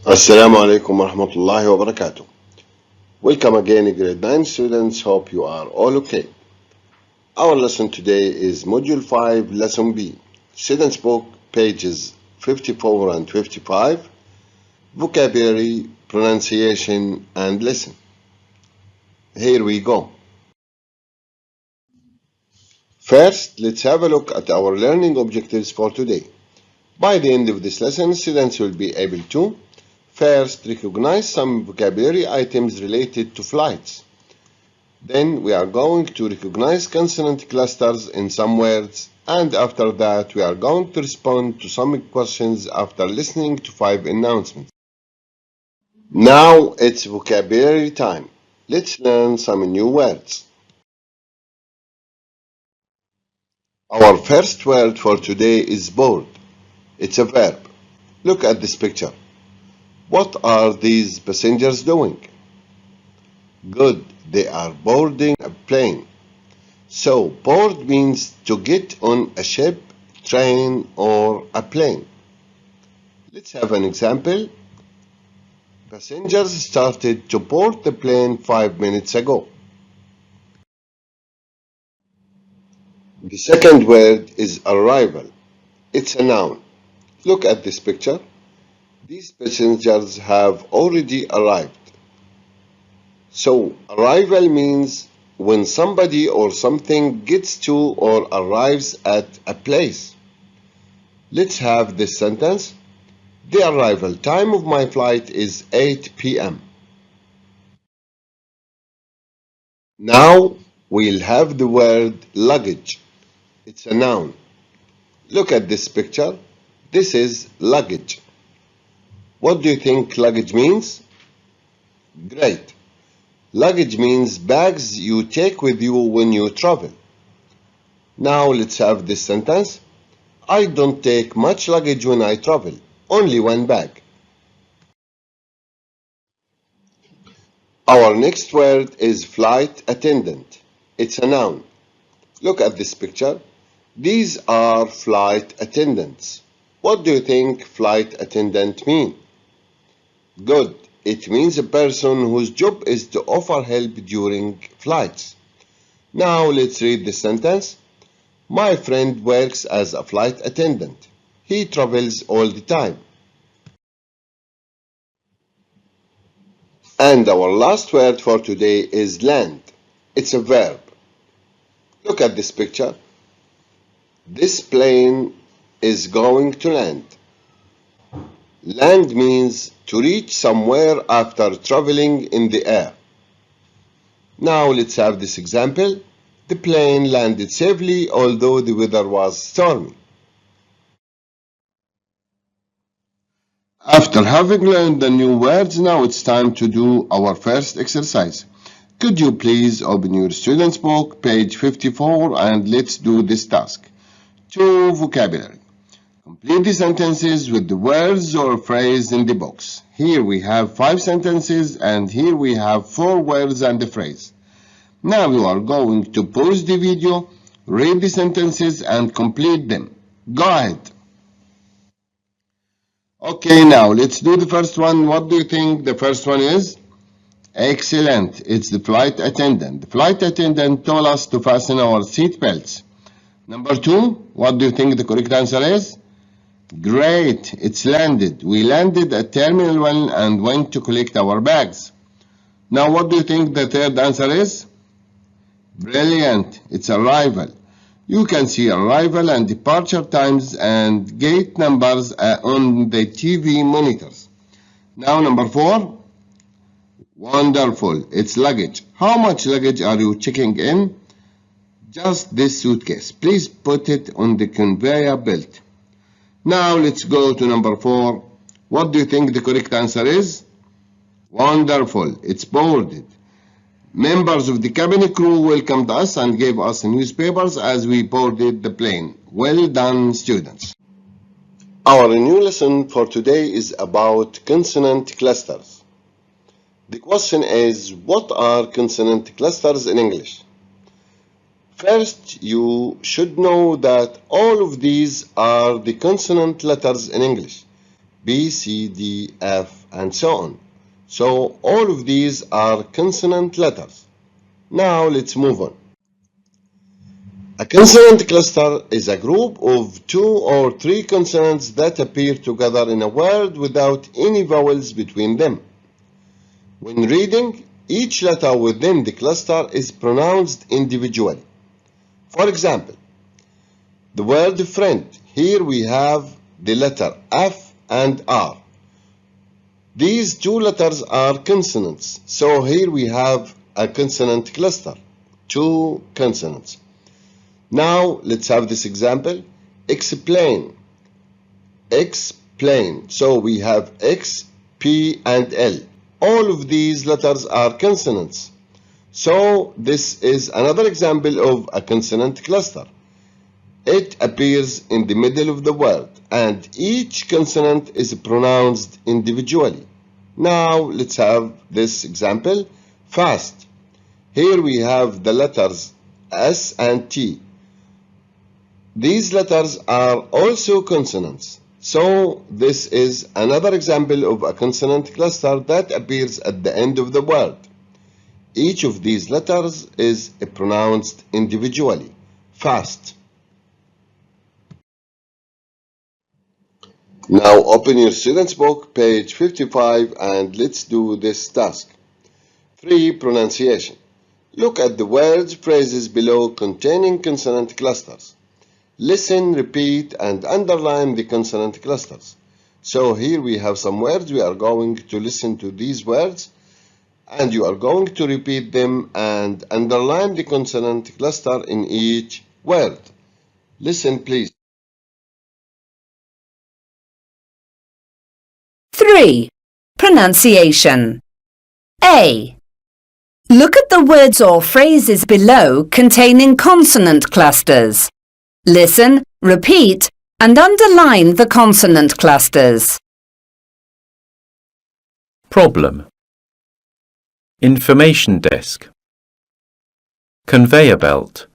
Assalamu alaikum wa rahmatullahi wa barakatuh. Welcome again, grade 9 students. Hope you are all okay. Our lesson today is Module 5, Lesson B. Students book pages 54 and 55, vocabulary, pronunciation, and listen. Here we go. First, let's have a look at our learning objectives for today. By the end of this lesson, students will be able to first, recognize some vocabulary items related to flights. Then we are going to recognize consonant clusters in some words, and after that we are going to respond to some questions after listening to 5 announcements. Now it's vocabulary time. Let's learn some new words. Our first word for today is board. It's a verb. Look at this picture. What are these passengers doing? Good, they are boarding a plane. So, board means to get on a ship, train, or a plane. Let's have an example. Passengers started to board the plane 5 minutes ago. The second word is arrival. It's a noun. Look at this picture. These passengers have already arrived. So, arrival means when somebody or something gets to or arrives at a place. Let's have this sentence. The arrival time of my flight is 8 p.m. Now, we'll have the word luggage. It's a noun. Look at this picture. This is luggage. What do you think luggage means? Great. Luggage means bags you take with you when you travel. Now let's have this sentence. I don't take much luggage when I travel, only one bag. Our next word is flight attendant. It's a noun. Look at this picture. These are flight attendants. What do you think flight attendant mean? Good. It means a person whose job is to offer help during flights. Now let's read the sentence. My friend works as a flight attendant. He travels all the time. And our last word for today is land. It's a verb. Look at this picture. This plane is going to land. Land means to reach somewhere after traveling in the air. Now let's have this example. The plane landed safely although the weather was stormy. After having learned the new words, now it's time to do our first exercise. Could you please open your student's book, page 54, and let's do this task. 2. Vocabulary. Complete the sentences with the words or phrase in the box. Here we have 5 sentences and here we have 4 words and a phrase. Now you are going to pause the video, read the sentences and complete them. Go ahead. Okay, now let's do the first one. What do you think the first one is? Excellent. It's the flight attendant. The flight attendant told us to fasten our seat belts. Number 2, what do you think the correct answer is? Great, it's landed. We landed at Terminal 1 and went to collect our bags. Now what do you think the third answer is? Brilliant, it's arrival. You can see arrival and departure times and gate numbers on the TV monitors. Now number 4. Wonderful, it's luggage. How much luggage are you checking in? Just this suitcase. Please put it on the conveyor belt. Now let's go to number 4. What do you think the correct answer is? Wonderful, it's boarded. Members of the cabin crew welcomed us and gave us newspapers as we boarded the plane. Well done, students. Our new lesson for today is about consonant clusters. The question is, what are consonant clusters in English? First, you should know that all of these are the consonant letters in English. B, C, D, F, and so on. So all of these are consonant letters. Now let's move on. A consonant cluster is a group of 2 or 3 consonants that appear together in a word without any vowels between them. When reading, each letter within the cluster is pronounced individually. For example, the word friend, here we have the letter F and R. These 2 letters are consonants, so here we have a consonant cluster, 2 consonants. Now let's have this example. Explain. Explain. So we have X, P, and L. All of these letters are consonants. So this is another example of a consonant cluster. It appears in the middle of the word, and each consonant is pronounced individually. Now let's have this example. Fast. Here we have the letters S and T. These letters are also consonants. So this is another example of a consonant cluster that appears at the end of the word. Each of these letters is pronounced individually. Fast. Now open your student's book, page 55, and let's do this task. 3. Pronunciation. Look at the words, phrases below containing consonant clusters. Listen, repeat, and underline the consonant clusters. So here we have some words. We are going to listen to these words, and you are going to repeat them and underline the consonant cluster in each word. Listen, please. 3. Pronunciation. A. Look at the words or phrases below containing consonant clusters. Listen, repeat, and underline the consonant clusters. Problem. Information desk. Conveyor belt.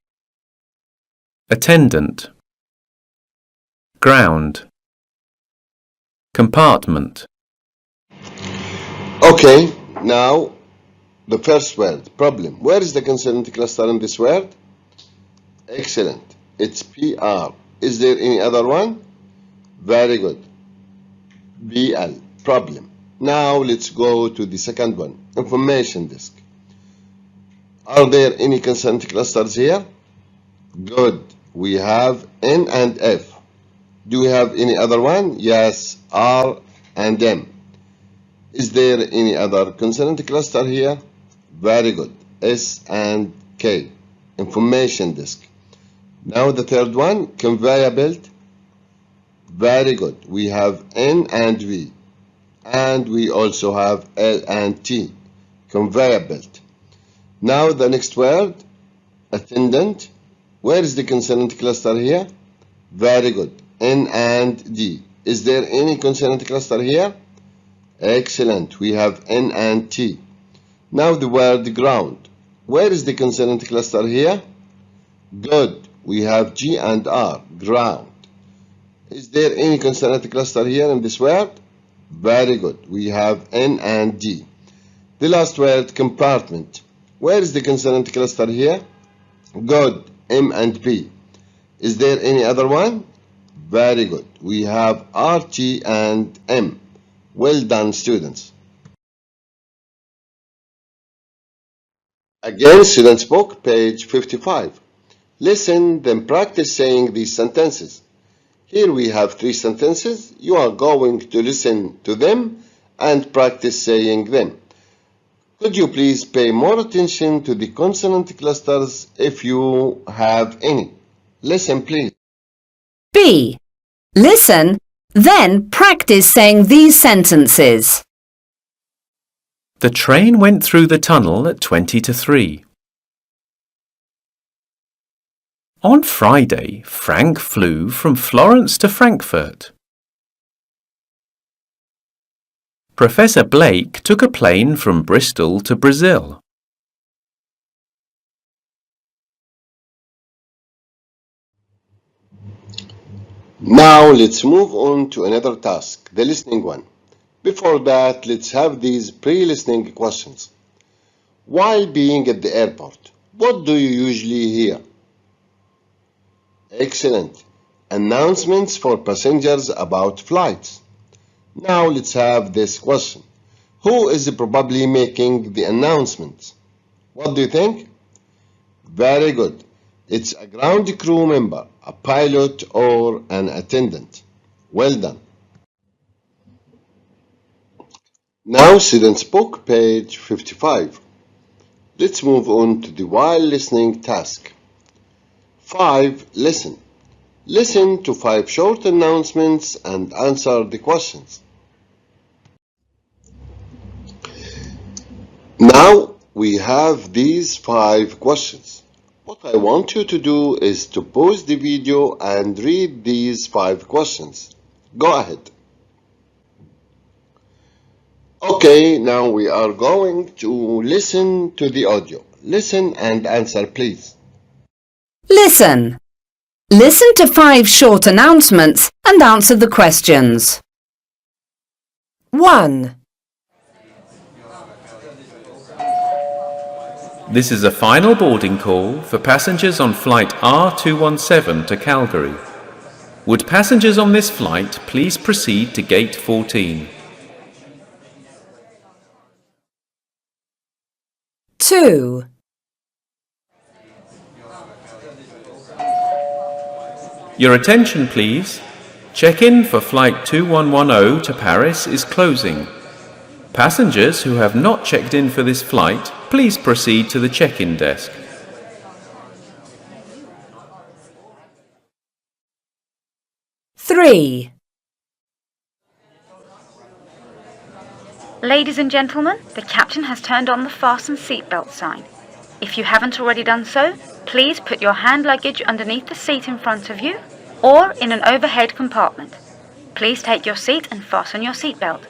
Attendant. Ground. Compartment. Okay, now the first word, problem. Where is the consonant cluster in this word? Excellent. It's PR. Is there any other one? Very good. BL, problem. Now let's go to the second one, information disk. Are there any consonant clusters here? Good. We have N and F. Do we have any other one? Yes, R and M. Is there any other consonant cluster here? Very good. S and K. Information disk. Now the third one, conveyor belt. Very good. We have N and V. And we also have L and T. Conveyor belt. Now the next word, attendant. Where is the consonant cluster here? Very good. N and D. Is there any consonant cluster here? Excellent. We have N and T. Now the word ground. Where is the consonant cluster here? Good. We have G and R. Ground. Is there any consonant cluster here in this word? Very good. We have N and D. The last word, compartment. Where is the consonant cluster here? Good. M and P. Is there any other one? Very good. We have R, T, and M. Well done, students. Again, students' book, page 55. Listen, then practice saying these sentences. Here we have 3 sentences. You are going to listen to them and practice saying them. Could you please pay more attention to the consonant clusters if you have any? Listen, please. B. Listen, then practice saying these sentences. The train went through the tunnel at 20 to 3. On Friday, Frank flew from Florence to Frankfurt. Professor Blake took a plane from Bristol to Brazil. Now let's move on to another task, the listening one. Before that, let's have these pre-listening questions. While being at the airport, what do you usually hear? Excellent. Announcements for passengers about flights. Now let's have this question. Who is probably making the announcements? What do you think? Very good. It's a ground crew member, a pilot, or an attendant. Well done. Now students book page 55. Let's move on to the while listening task. 5. Listen. Listen to 5 short announcements and answer the questions. Now we have these 5 questions. What I want you to do is to pause the video and read these 5 questions. Go ahead. Okay, now we are going to listen to the audio. Listen and answer, please. Listen. Listen to 5 short announcements and answer the questions. 1. This is a final boarding call for passengers on flight R217 to Calgary. Would passengers on this flight please proceed to gate 14? 2. Your attention please. Check-in for flight 2110 to Paris is closing. Passengers who have not checked in for this flight, please proceed to the check-in desk. 3. Ladies and gentlemen, the captain has turned on the fasten seatbelt sign. If you haven't already done so, please put your hand luggage underneath the seat in front of you or in an overhead compartment. Please take your seat and fasten your seatbelt.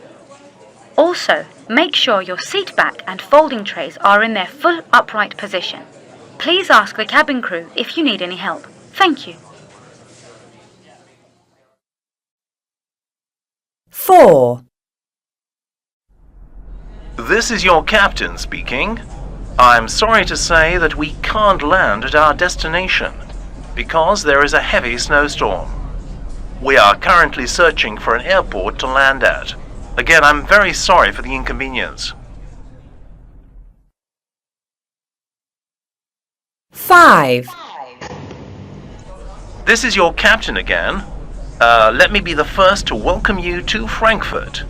Also, make sure your seat back and folding trays are in their full upright position. Please ask the cabin crew if you need any help. Thank you. 4. This is your captain speaking. I'm sorry to say that we can't land at our destination because there is a heavy snowstorm. We are currently searching for an airport to land at. Again, I'm very sorry for the inconvenience. 5. This is your captain again. Let me be the first to welcome you to Frankfurt.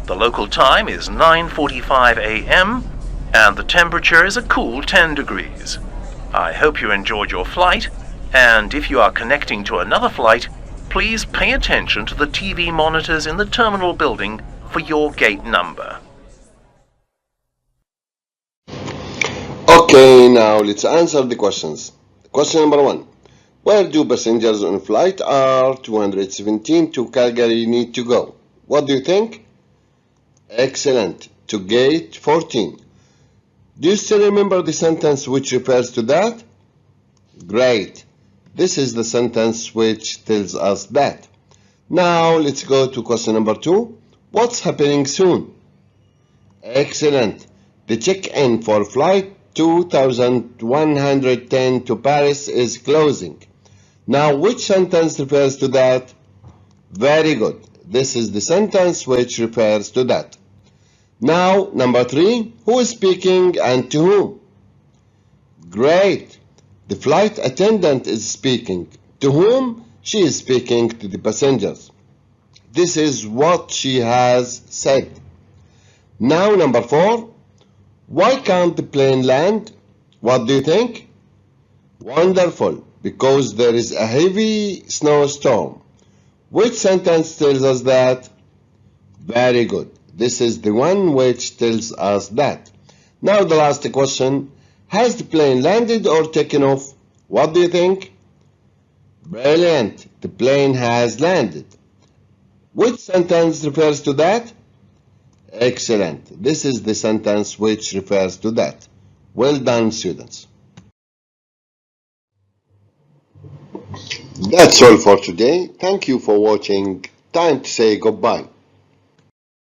The local time is 9:45 a.m. and the temperature is a cool 10 degrees. I hope you enjoyed your flight, and if you are connecting to another flight, please pay attention to the TV monitors in the terminal building for your gate number. Okay, now let's answer the questions. Question number 1. Where do passengers on flight R217 to Calgary need to go? What do you think? Excellent. To gate 14. Do you still remember the sentence which refers to that? Great. This is the sentence which tells us that. Now let's go to question number 2. What's happening soon? Excellent. The check-in for flight 2110 to Paris is closing. Now which sentence refers to that? Very good. This is the sentence which refers to that. Now, number 3, who is speaking and to whom? Great. The flight attendant is speaking. To whom? She is speaking to the passengers. This is what she has said. Now, number 4, why can't the plane land? What do you think? Wonderful, because there is a heavy snowstorm. Which sentence tells us that? Very good. This is the one which tells us that. Now the last question. Has the plane landed or taken off? What do you think? Brilliant. The plane has landed. Which sentence refers to that? Excellent. This is the sentence which refers to that. Well done, students. That's all for today. Thank you for watching. Time to say goodbye.